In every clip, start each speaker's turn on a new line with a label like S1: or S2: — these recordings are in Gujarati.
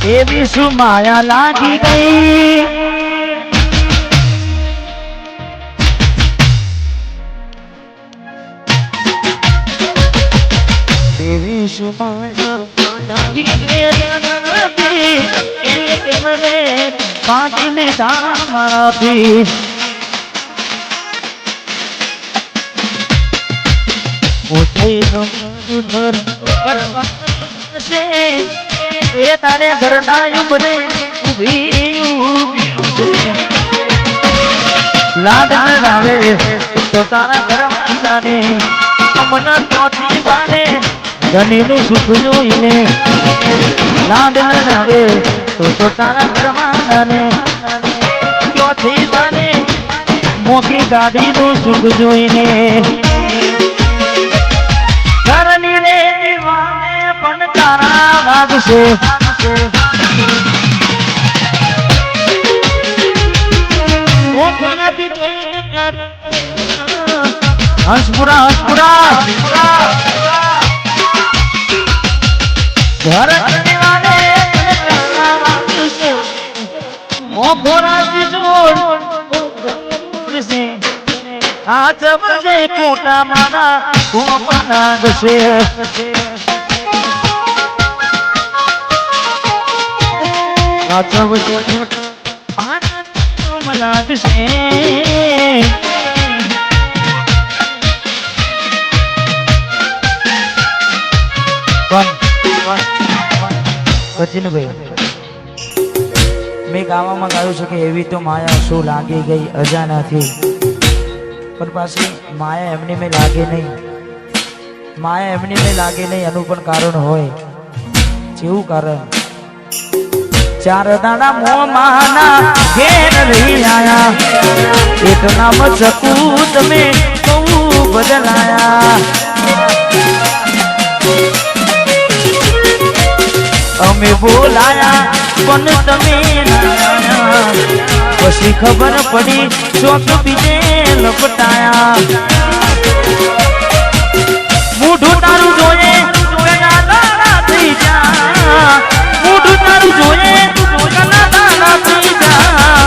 S1: એવી શું માયા લાગી ગઈ એવી શું માયા લાગી ગઈ મને કાંટીને ધામ આપી તારે ઘરના ઉભરે લાડ આવે તો તારા ઘરમાં મને ચોથી બાને ધનીનું સુખ જોઈને લાડ આવે તો તારા ઘરમાં ચોથી બાને મોટી ગાડીનું સુખ જોઈને ઘરની રે દીવાને પણ તારા લાગશે હંસપુરા ઘર દીવાને હાથ બજે કોટા મારા કોપના ગશે હાથ બજે આનંદ મલા ગશે સચિનભાઈ મેં ગાવામાં ગાયું છે કે એવી તો માયા શું લાગી ગઈ અજાણાથી પણ પાછી માયા એમની મેં લાગે નહીં માયા એમની મેં લાગે નહીં એનું પણ કારણ હોય જેવું કારણ ચાર દાડા મોમાના ઘેર રહી આયા એટલા મચકું તમે બહુ બદલાયા અમે બોલાયા પણ તમે પછી ખબર પડી ચોક બીજે લપટાયા મૂઢું તારું જોઈએ થઈ જા મૂઢું તારું જોઈએ થઈ જા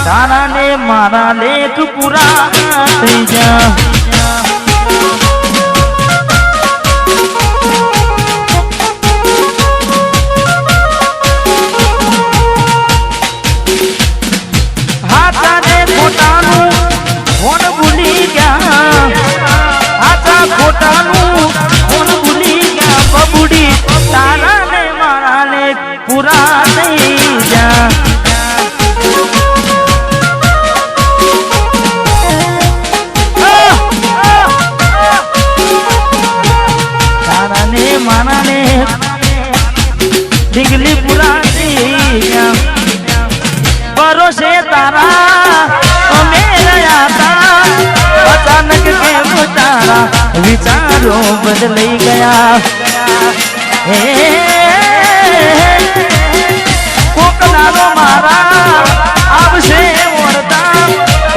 S1: તારા ને મારા લેખ પૂરા થઈ જા પૂરા થઈ જા તારા ને મારા ને ડીગલી પૂરા થઈ જા ભરોસે તારા અમે રહ્યા તા અચાનક કેમ તારા વિચારો બદલાઈ ગયા હે કોકનારો મારા આવશે ઓળતા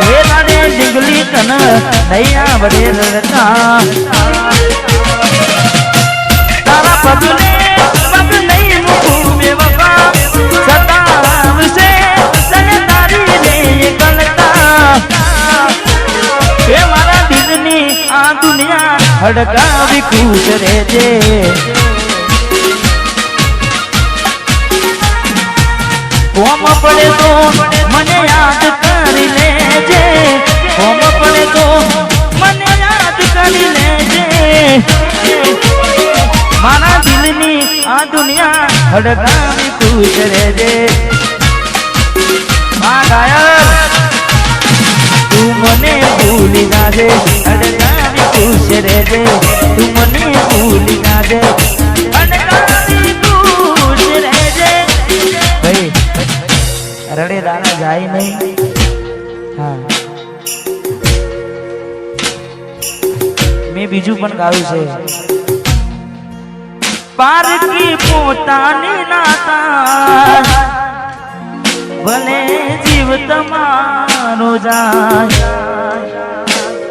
S1: વેલાને ડીગલી કન નહીં આવડે રડતા તારા પગને પગ નહીં મૂકું બે બાપા સતાવશે તને તારી રે ગલતા એ મારા દિલની આ દુનિયા હડકાવી ખુશ રહેજે કોમ પડે તો મને યાદ કરી લેજે કોમ પડે તો મને યાદ કરી લેજે મારા દિલની આ દુનિયા હડકાવી ખુશ રહેજે મા ગાયર તું મને ભૂલી ના દે હડકાવી ખુશ રહેજે તું મને ભૂલી ના દે હડકાવી ખુશ રહેજે ભાઈ રડે દાના જાય નહીં હા મેં બીજું પણ ગાયું છે પારકી પોતાની નાતા ભલે જીવ તમારો જાય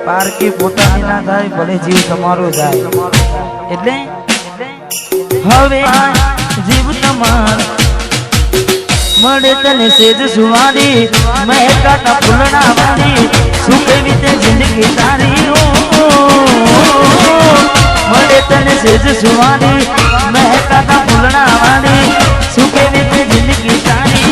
S1: પારકી પોતાની ના થાય ભલે જીવ તમારો જાય એટલે હવે જીવ તમારો મળે તને સેજ સુવારી મહેકાતા ફૂલના વાળી શું કેવી તે જિંદગી તારી મળે તને સેજ સુવારી મહેકાતા ફૂલના વાળી શું કેવી તે જિંદગી તારી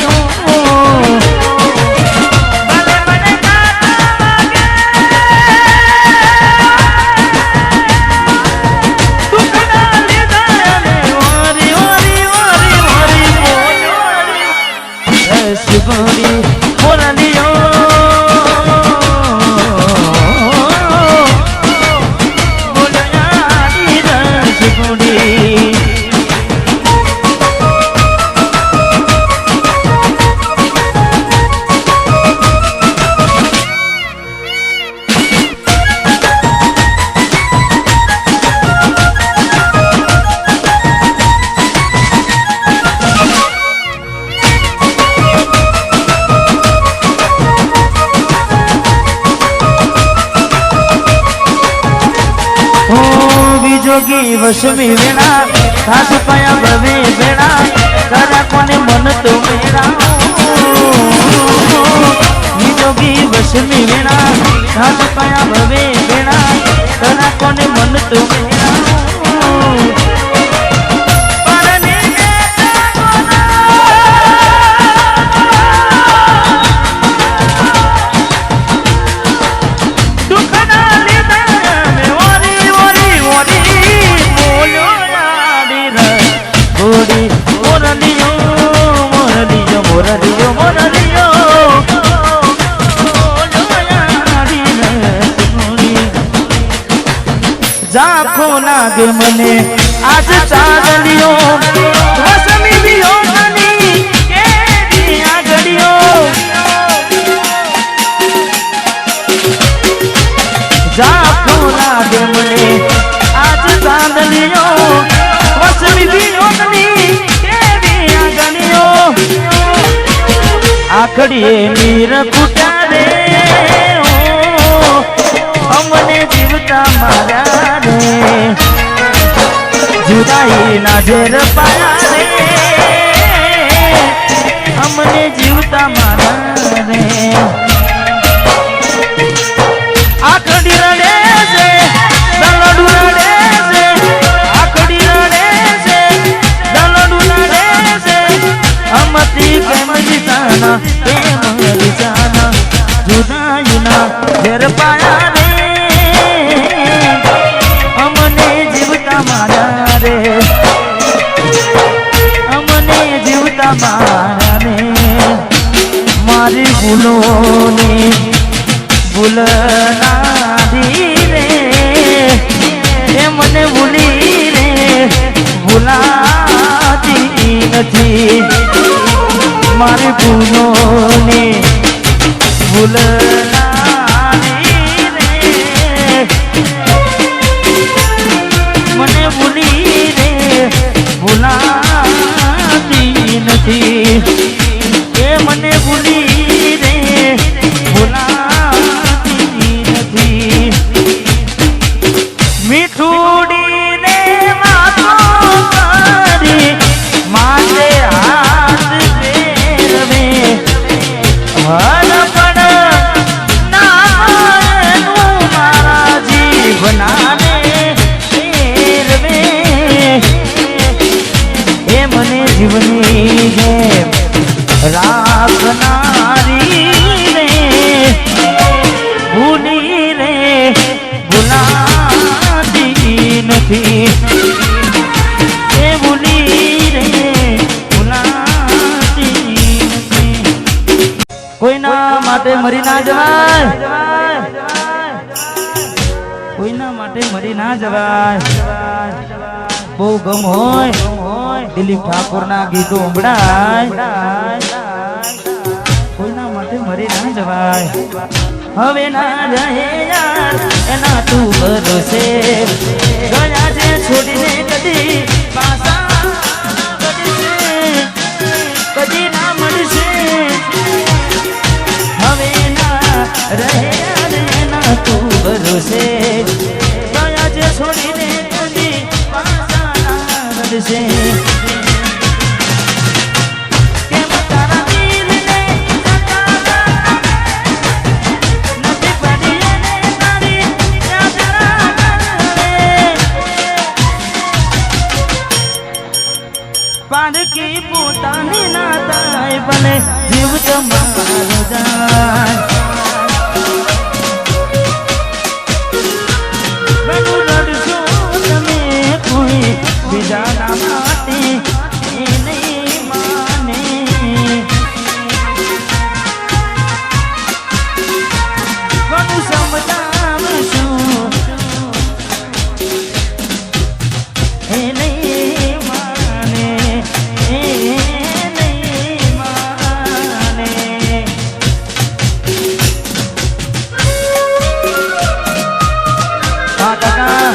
S1: जोगी वशमी वेणा सास पाया भवे बेड़ा करा कोने मन तो मेरा जोगी वशमी वेणा सास पाया भवे बेड़ा करा कोने मन तो मेरा जाखो लागे मने आज चांदलियो वसमी बियो मनी के दिया घड़ियो जाखो लागे मने आज चांदलियो वसमी बियो मनी के दिया घड़ियो आखड़िए नीर फुटा दे हमने जीवता मारा जुदाई ना झेर पाया रे हमने जीवता मारा रे आखड़ी रड़े से दलडू रड़े से आखड़ी रड़े से दलडू रड़े से हमती प्रेम जिताना प्रेम जिताना जुदाई ना झेर पाया रे हमने जीवता मारा रे मारी भूलों ने भूलना दी रे मने भूली रे भूलाती नहीं मारी भूलों ने भूलना मने भूली रे भूलाती नहीं ये मने भूली रे भूलाती नहीं मीठूड़ी ने माथो तारी माथे हाथ फेरवे हर पड़ नानू मारा जीवना जीवनी है राखनारी रे भूली रे भुलाती नहीं ए भूली रे भुलाती नहीं कोई ना माटे मरी ना जवाय कोई ना माटे मरी ना जवाय बो गम होय दिलीप ठाकुर ना गीतो संभळाय कोईना माटे मरी ना जवाय हवे ना जाए यार एना तू भरोसे गया जे छोड़ीने कदी पासा कदी ना मळशे हवे ना रहे यार एना तू भरोसे गया जे छोड़ीने कदी पासा ना मळशे के मतारा બીજાના માટે એ નહીં માને કોનું સમજાવશું એ નહીં માને એ નહીં માને હા કાકા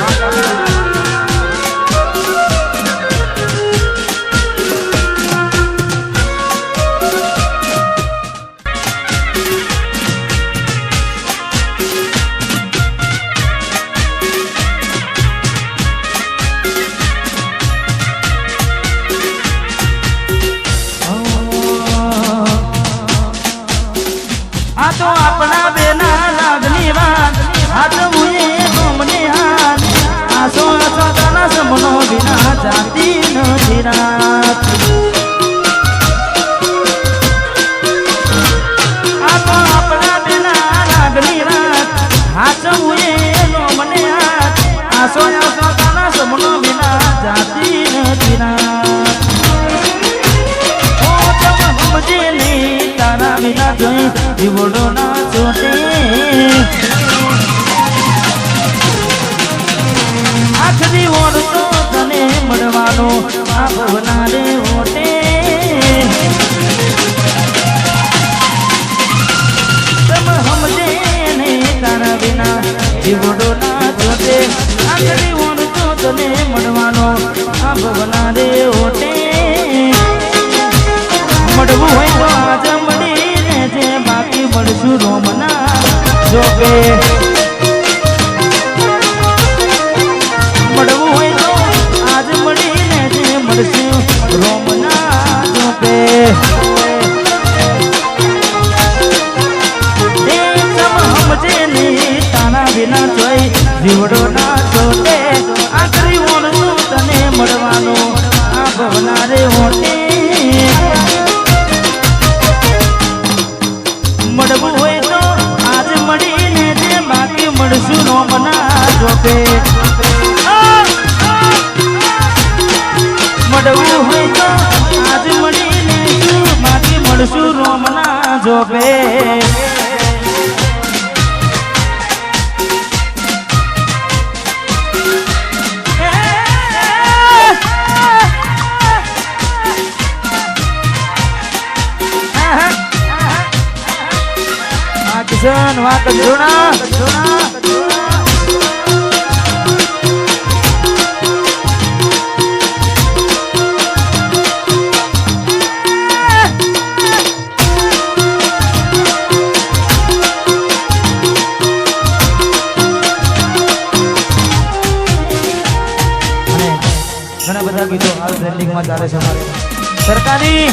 S1: આ તો આપણા બેના લાગની વાત આ તો મુએ ગમને હાથ આસો આસો તાના સમનો વિના જાતી નથી રાત આ તો આપણા બેના લાગની વાત આ તો મુએ ગમને હાથ આસો આસો તાના સમનો વિના જાતી નથી રાત ઓ તમ સમજે નહીં તારા વિના જોઈ જીવડો ના ચોટે આખરી ઓળતો તને મળવાનો આ ભવના રે ઓટે તમ સમજે ને તારા વિના જીવડો ના ચોટે આખરી ઓળતો તને મળવાનો આ ભવના રે ઓટે મળવું હોય તો આજ મળી જે બાકી મળશું રોમના જોગે મળવું હોય તો આજ મળીને જે મળશું રોમના જોગે સમજે નહીં તારા વિના જોઈ જીવડો ના જોડે આખરી ઓળતું તને મળવાનો આ ભવના રે હોટે મળવું હોય તો આજ મળીને જે બાકી મળશું રોમના જોપે મળવું હોય તો આજ મળીને બાકી મળશું રોમના જોપે કિશન વાત જોણા ઘણા બધા ગીતો હાલ ટ્રેન્ડિંગમાં ચાલે છે અમારે સરકારી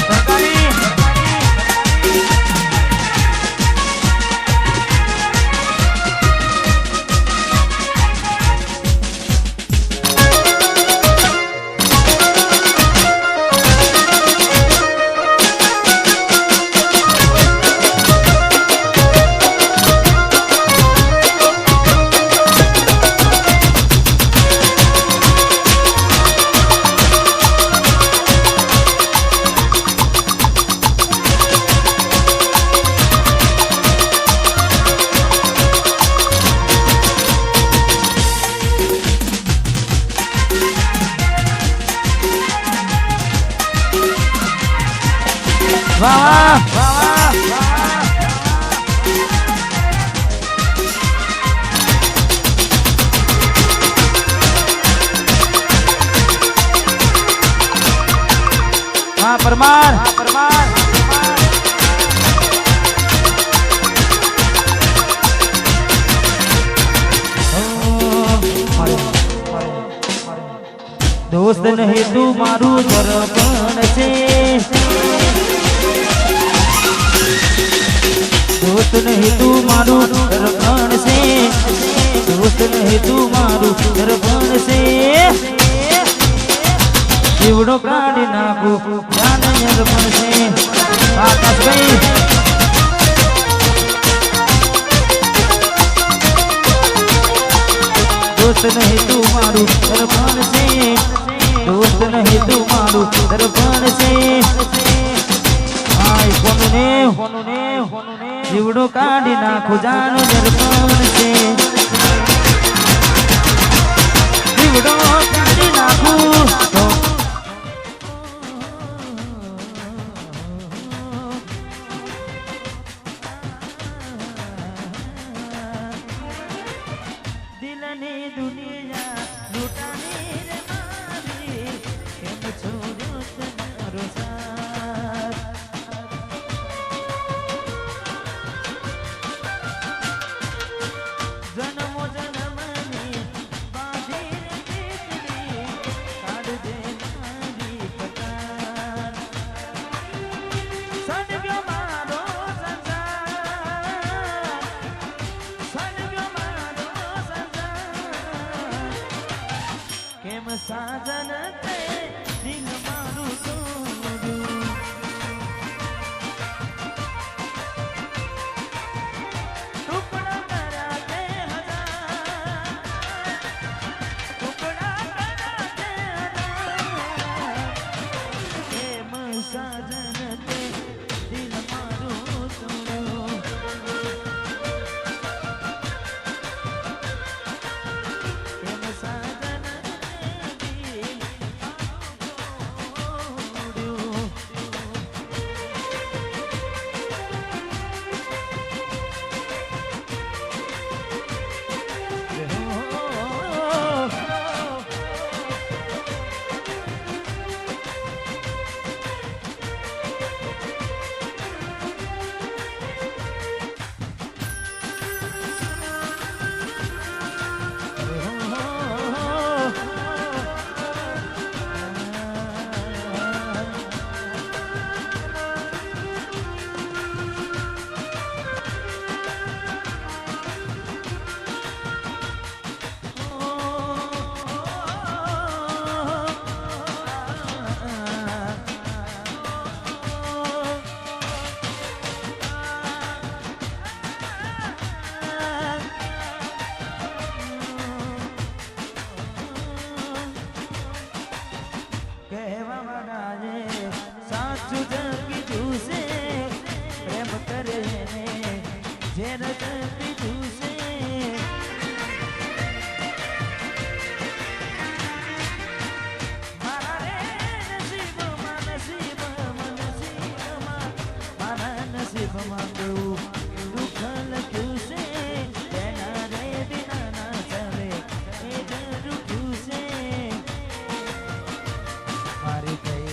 S1: વાહ વાહ વાહ પરમાર दोस्त नहीं तू मारू दर्पण से दोस्त नहीं तू मारू दर्पण से दोस्त नहीं तू मारू दर्पण से जीवड़ो काढ़ी नाखू जान दर्पण से आकाश भाई दोस्त नहीं तू मारू दर्पण से દોસ્ત નહીં તું મારું દર્પણ છે આય કોનું ને જીવડો કાઢી નાખું જાનો દર્પણ છે જીવડો કાઢી નાખું દિલની દુનિયા લૂંટાની રે મારી કેમ છોડ્યો તમારો સાથ જન્મો જન્મની બાંધી રે દીકરી કાઢ દે મારી પટાર સડગ્યો મારો સંસાર સડગ્યો મારો કેમ સાજન તે દિલ મારું તોડ્યું ટુકડા કર્યા તે હજાર ટુકડા કર્યા તે હજાર કેમ સાજન તે દિલ મારું તોડ્યું કેમ સાજન સાચું જ કીધું છે પ્રેમ કરે ને ઝેર જ પીધું છે મારા રે નસીબમાં મારા નસીબમાં બહુ દુઃખ લખ્યું છે તેના રે વિના ના ચાલે એ જ રૂઠ્યું છે મારી કઈ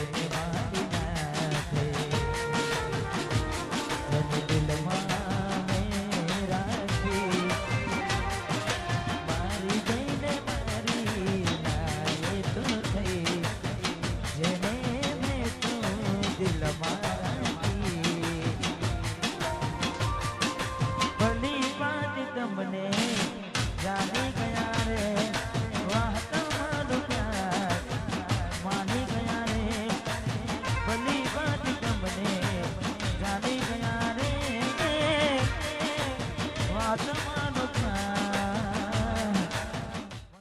S1: Awesome.